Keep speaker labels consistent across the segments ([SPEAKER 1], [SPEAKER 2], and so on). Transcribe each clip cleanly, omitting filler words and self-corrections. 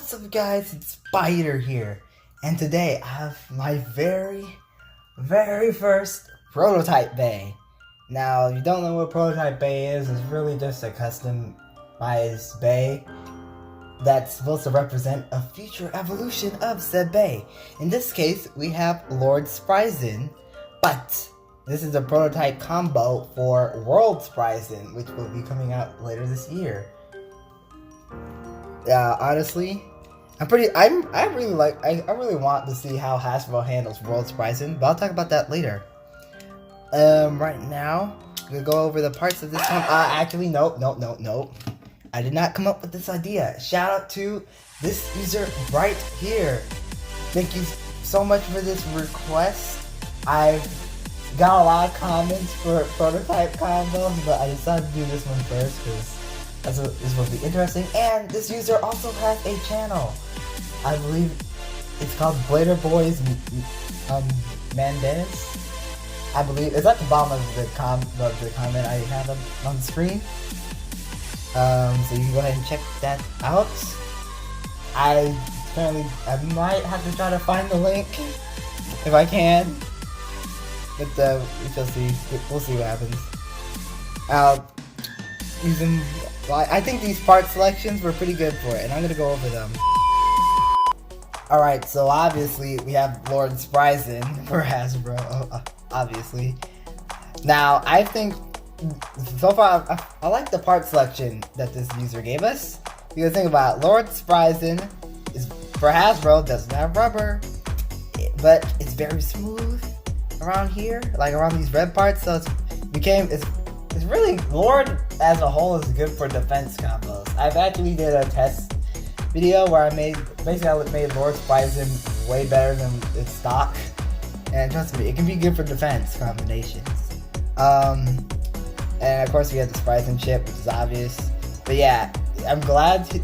[SPEAKER 1] What's up guys, it's Spyder here, and today I have my very first prototype bay. Now, if you don't know what prototype bay is, it's really just a customized bay that's supposed to represent a future evolution of said bay. In this case, we have Lord Spryzen, but this is a prototype combo for World Spryzen, which will be coming out later this year. Honestly, I really want to see how Hasbro handles World Spryzen, but I'll talk about that later. Right now, I'm gonna go over the parts of this one. Actually, nope. I did not come up with this idea. Shout out to this user right here. Thank you so much for this request. I've got a lot of comments for prototype combos, but I decided to do this one first because this is supposed to be interesting. And this user also has a channel. I believe it's called Blader Boys Mendez. I believe it's at the bottom of the comment I have on the screen. So you can go ahead and check that out. I might have to try to find the link if I can, but we shall see. We'll see what happens. I think these part selections were pretty good for it, and I'm gonna go over them. Alright, so obviously we have Lord Spryzen for Hasbro, obviously. Now, I think, so far, I like the part selection that this user gave us. Because think about it, Lord Spryzen is, for Hasbro, doesn't have rubber, but it's very smooth around here, like around these red parts, so it's really, Lord as a whole is good for defense combos. I've actually did a test video where I made Lord Spryzen way better than its stock, and trust me, it can be good for defense combinations. And of course we have the Spryzen chip, which is obvious, but yeah, I'm glad he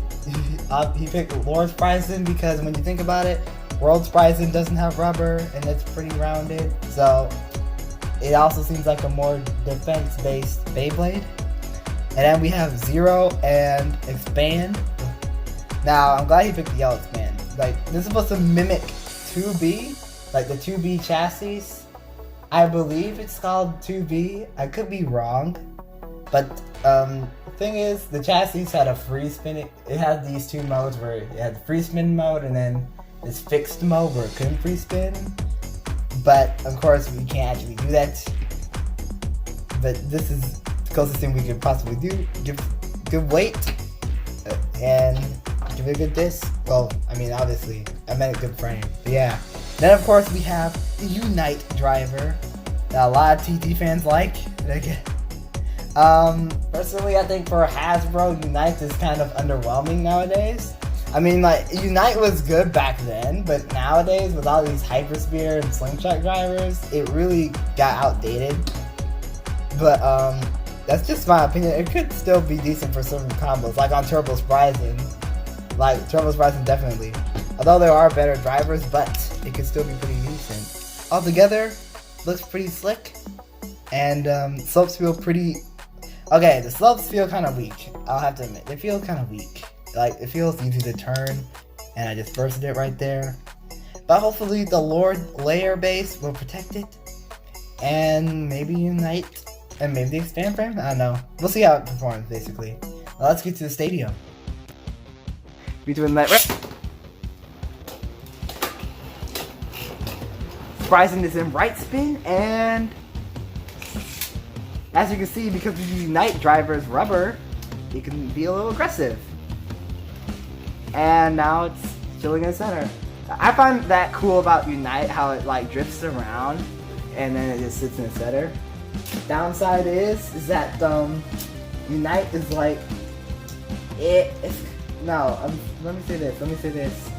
[SPEAKER 1] picked Lord Spryzen because when you think about it, World Spryzen doesn't have rubber and it's pretty rounded, so it also seems like a more defense-based Beyblade. And then we have 0Expand. Now, I'm glad he picked the 0Expand. Like, this is supposed to mimic 2B, like the 2B chassis. I believe it's called 2B. I could be wrong. But, the thing is, the chassis had a free spin. It had these two modes where it had the free spin mode and then this fixed mode where it couldn't free spin. But, of course, we can't actually do that. But this is the closest thing we could possibly do. Give good weight and give it a good disc. Well, I mean, obviously, I meant a good frame. But yeah. Then, of course, we have the Unite driver that a lot of TT fans like. Personally, I think for Hasbro, Unite is kind of underwhelming nowadays. I mean, like, Unite was good back then, but nowadays, with all these Hyperspear and Slingshot drivers, it really got outdated. But, that's just my opinion. It could still be decent for certain combos, like on Turbo Spryzen. Like, Turbo Spryzen definitely. Although there are better drivers, but it could still be pretty decent. Altogether, looks pretty slick. And, slopes feel pretty... Okay, the slopes feel kind of weak. I'll have to admit, they feel kind of weak. Like, it feels easy to turn, and I just bursted it right there. But hopefully the Lord layer base will protect it, and maybe Unite, and maybe the expand frame? I don't know. We'll see how it performs, basically. Now let's get to the stadium. Between that Spryzen is in right spin, and as you can see, because the Unite driver's rubber, it can be a little aggressive. And now it's chilling in the center. I find that cool about Unite, how it like drifts around and then it just sits in the center. Downside is that Unite is like let me say this.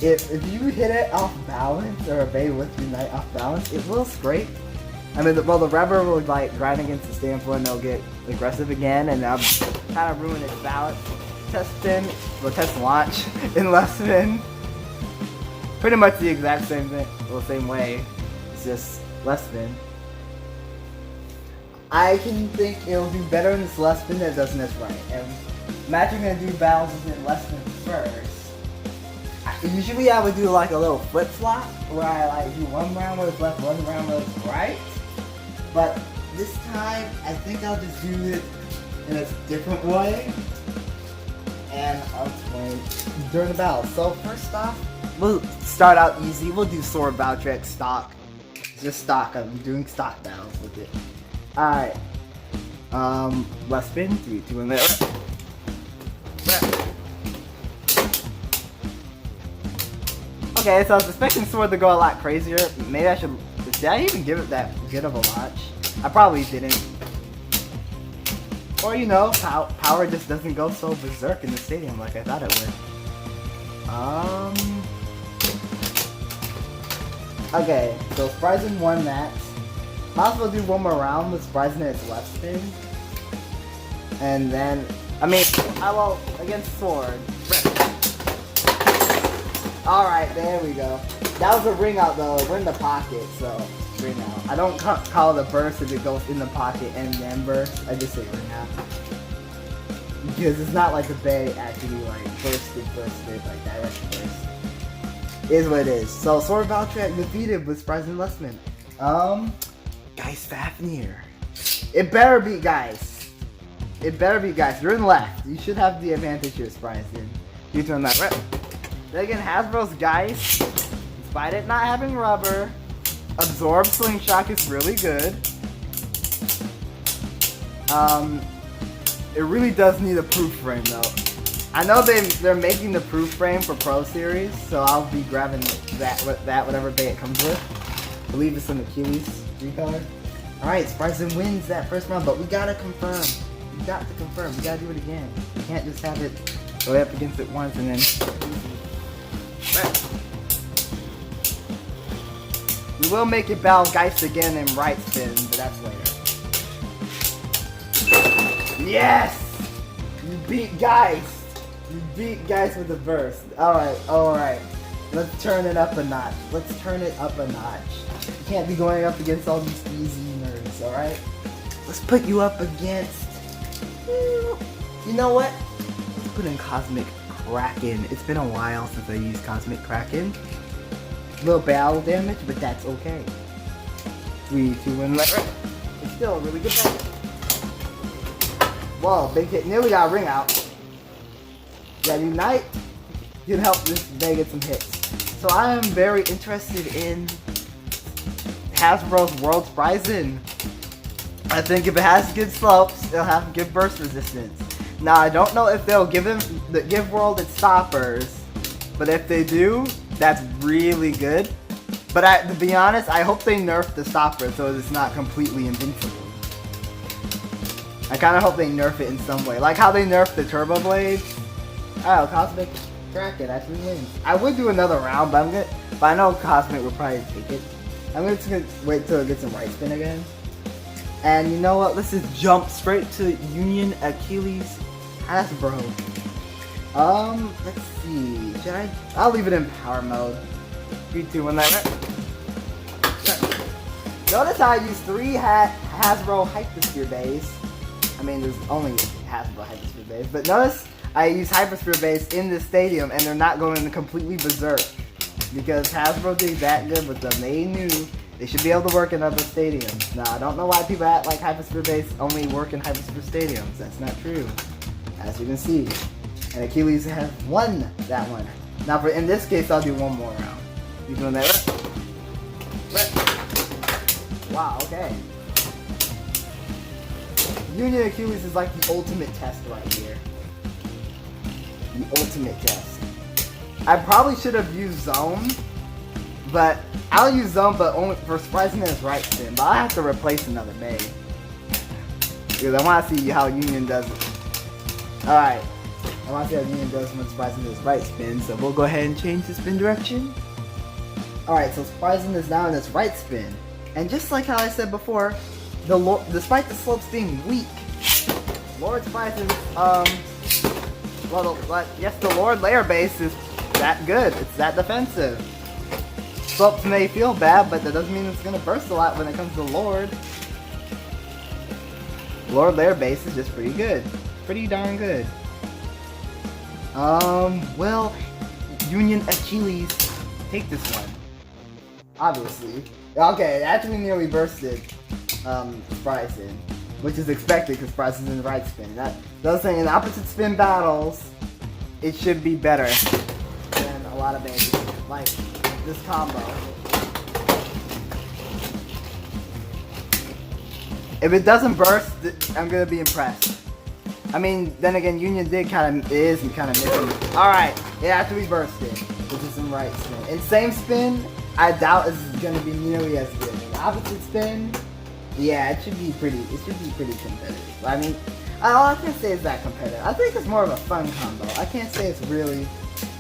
[SPEAKER 1] If you hit it off balance, or a bay with Unite off balance, it will scrape. I mean, the rubber will like grind against the standpoint and it'll get aggressive again, and that'll kind of ruin its balance. Test spin, or test launch in left spin. Pretty much the exact same thing, well, same way. It's just left spin. I can think it'll do better in this left spin than it does in this right. And I'm actually gonna do balances in left spin first. Usually I would do like a little flip flop where I like do one round where it's left, one round where it's right. But this time I think I'll just do it in a different way. And I'll explain during the battle. So first off, we'll start out easy. We'll do sword Valkyrie stock. Just stock. I'm doing stock battles with it. Alright. Left spin. 3, 2, 1, there. Okay, so I was expecting sword to go a lot crazier. Maybe I should... Did I even give it that good of a launch? I probably didn't. Or, you know, power just doesn't go so berserk in the stadium like I thought it would. Okay, so Spryzen won that. Might as well do one more round with Spryzen at its left spin. And then... I mean, I will... Against sword. Alright, there we go. That was a ring out though. We're in the pocket, so ring out. I don't call it a burst if it goes in the pocket and then burst. I just say ring out. Because it's not like the Bey actually like bursted like direct burst. Is what it is. So Sword Valkyrie defeated with Spryzen Lessman. Guys Fafnir. It better be guys. It better be guys. You're in left. You should have the advantage here, Spryzen. You turn that right. Then again, Hasbro's Geist, despite it not having rubber, Absorb Slingshot is really good. It really does need a proof frame though. I know they're making the proof frame for Pro Series, so I'll be grabbing that whatever Bey it comes with. I believe it's an Achilles 3-color. Alright, Spryzen wins that first round, but we gotta confirm. We got to confirm. We gotta do it again. We can't just have it go up against it once and then... We will make it battle Geist again in right spin, but that's later. Yes! You beat Geist! You beat Geist with the burst. Alright. Let's turn it up a notch. Let's turn it up a notch. You can't be going up against all these easy nerds, alright? Let's put you up against... You know what? Let's put in Cosmic Kraken. It's been a while since I used Cosmic Kraken. Little battle damage, but that's okay. 3, 2, 1, left. It's still a really good battle. Whoa, big hit. Nearly got a ring out. Yeah, Unite can help this Bey get some hits. So I am very interested in Hasbro's World Spryzen. I think if it has good slopes, it'll have good burst resistance. Now I don't know if they'll give World its stoppers, but if they do, that's really good. But to be honest, I hope they nerf the stopper so it's not completely invincible. I kind of hope they nerf it in some way, like how they nerfed the Turbo Blade. Oh, Cosmic Kraken actually wins. I would do another round, but I know Cosmic will probably take it. I'm just gonna wait till it gets some right spin again. And you know what? Let's just jump straight to Union Achilles Hasbro. Let's see. I'll leave it in power mode. 3, 2, 1, that. Notice how I use 3 Hasbro Hypersphere Beys. I mean, there's only Hasbro Hypersphere Beys, but notice I use Hypersphere Beys in the stadium, and they're not going completely berserk because Hasbro did that good with them. They knew they should be able to work in other stadiums. Now, I don't know why people act like Hypersphere Beys only work in Hypersphere stadiums. That's not true, as you can see. And Achilles has won that one. Now, in this case, I'll do one more round. You doing that? Wow, okay. Union Achilles is like the ultimate test right here. The ultimate test. I probably should have used Zone, but I'll use Zone, but only for Spryzen is right spin. But I have to replace another Bey because I want to see how Union does it. All right. I want to see how Union does when Spryzen is right spin, so we'll go ahead and change the spin direction. Alright, so Spryzen is now in its right spin. And just like how I said before, despite the slopes being weak, Lord Spryzen, yes, the Lord layer base is that good. It's that defensive. Slopes may feel bad, but that doesn't mean it's going to burst a lot when it comes to Lord. Lord layer base is just pretty good. Pretty darn good. Well, Union Achilles take this one. Obviously. Okay, actually nearly bursted Spryzen, which is expected because Spryzen's in the right spin. That's saying in opposite spin battles, it should be better than a lot of babies. Like this combo. If it doesn't burst, I'm gonna be impressed. I mean, then again, Union is kind of missing. Alright, it actually bursted, which is in right spin. In same spin, I doubt it's gonna be nearly as good. In opposite spin, yeah, it should be pretty competitive. I mean, all I can't say is that competitive. I think it's more of a fun combo. I can't say it's really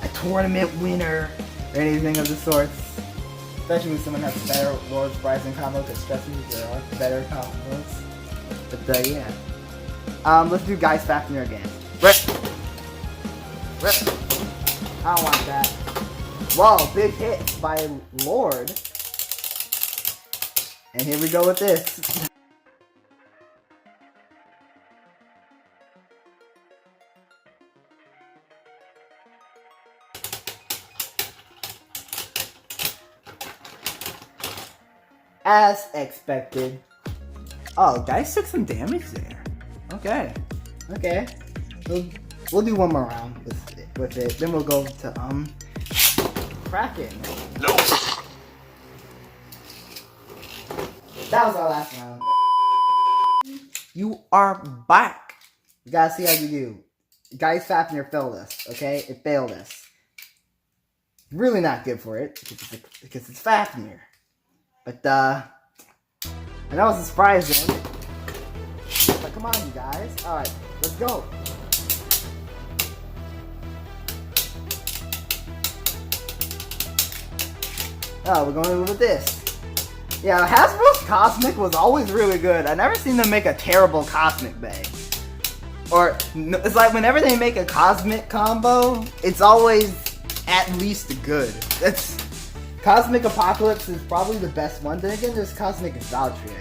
[SPEAKER 1] a tournament winner or anything of the sorts. Especially when someone has better Lord Spryzen combo, because trust me, there are better combos. But yeah. Let's do Geist Fafnir again. Rip! I don't want that. Whoa, big hit by Lord. And here we go with this. As expected. Oh, Dice took some damage there. Okay. We'll do one more round with it. Then we'll go to Kraken. No. That was our last round. You are back. You gotta see how you do. Geist Fafnir failed us. Okay, it failed us. Really not good for it because it's Fafnir. But I know it's a Spryzen. But come on, you guys. Alright, let's go. Oh, we're going with this. Yeah, Hasbro's Cosmic was always really good. I never seen them make a terrible Cosmic Bey. Or, it's like whenever they make a Cosmic combo, it's always at least good. Cosmic Apocalypse is probably the best one. Then again, there's Cosmic Valkyrie.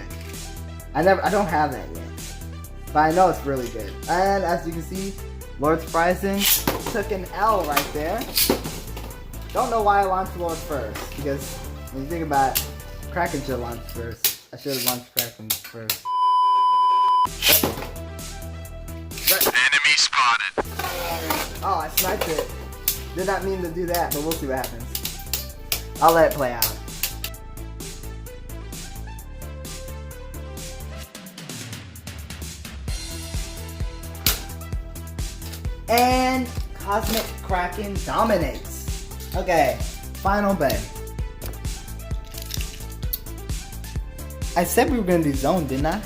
[SPEAKER 1] I don't have that yet. But I know it's really good. And as you can see, Lord Spryzen took an L right there. Don't know why I launched Lord first. Because when you think about it, Kraken should launch first. I should have launched Kraken first.
[SPEAKER 2] Enemy spotted.
[SPEAKER 1] Oh, I sniped it. Did not mean to do that, but we'll see what happens. I'll let it play out. And Cosmic Kraken dominates. Okay, final Bey. I said we were gonna do zone, didn't I?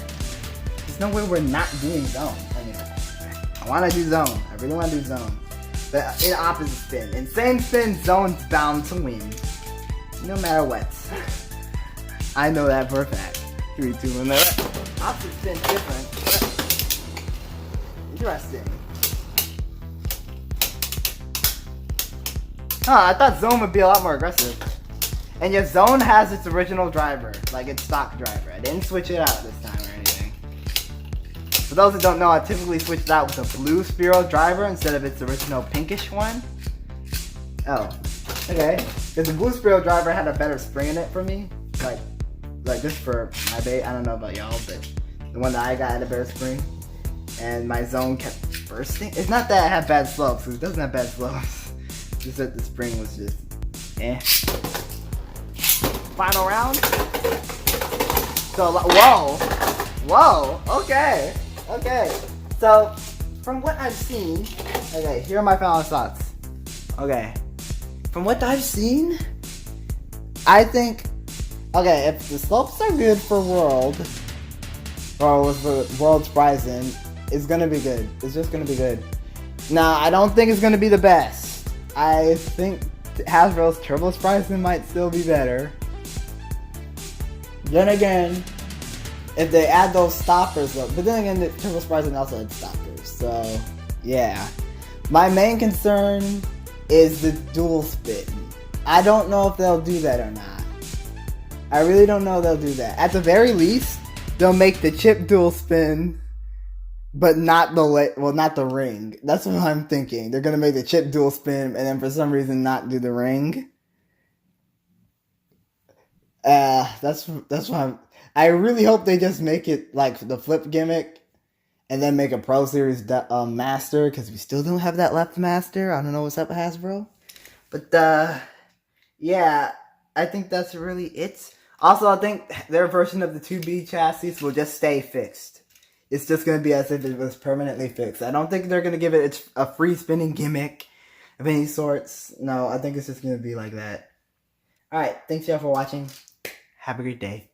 [SPEAKER 1] There's no way we're not doing zone. I mean, I wanna do zone. I really wanna do zone. But in opposite spin. In same spin, zone's bound to win. No matter what. I know that for a fact. 3, 2, 1, opposite spin's different. Interesting. I thought Zone would be a lot more aggressive. And yet Zone has its original driver, like its stock driver. I didn't switch it out this time or anything. For those that don't know, I typically switch it out with a blue Spearow driver instead of its original pinkish one. Oh, okay. Because the blue Spearow driver had a better spring in it for me. Like just for my bait. I don't know about y'all, but the one that I got had a better spring. And my Zone kept bursting. It's not that it had bad slopes, because it doesn't have bad slopes. Just that the spring was just eh. Final round. So, whoa, okay. So, from what I've seen, okay, here are my final thoughts. Okay, from what I've seen, I think, okay, if the slopes are good for World, or for World Spryzen, it's gonna be good. It's just gonna be good. Now, I don't think it's gonna be the best. I think Hasbro's Turbo Spryzen might still be better. Then again, if they add those stoppers, but then again, the Turbo Spryzen also had stoppers, so yeah. My main concern is the dual spin. I don't know if they'll do that or not. I really don't know if they'll do that. At the very least, they'll make the chip dual spin But not the ring. That's what I'm thinking. They're gonna make the chip dual spin, and then for some reason not do the ring. That's why I really hope they just make it like the flip gimmick, and then make a Pro Series master, because we still don't have that left master. I don't know what's up, Hasbro. But yeah, I think that's really it. Also, I think their version of the 2B chassis will just stay fixed. It's just going to be as if it was permanently fixed. I don't think they're going to give it a free spinning gimmick of any sorts. No, I think it's just going to be like that. Alright, thanks y'all for watching. Have a great day.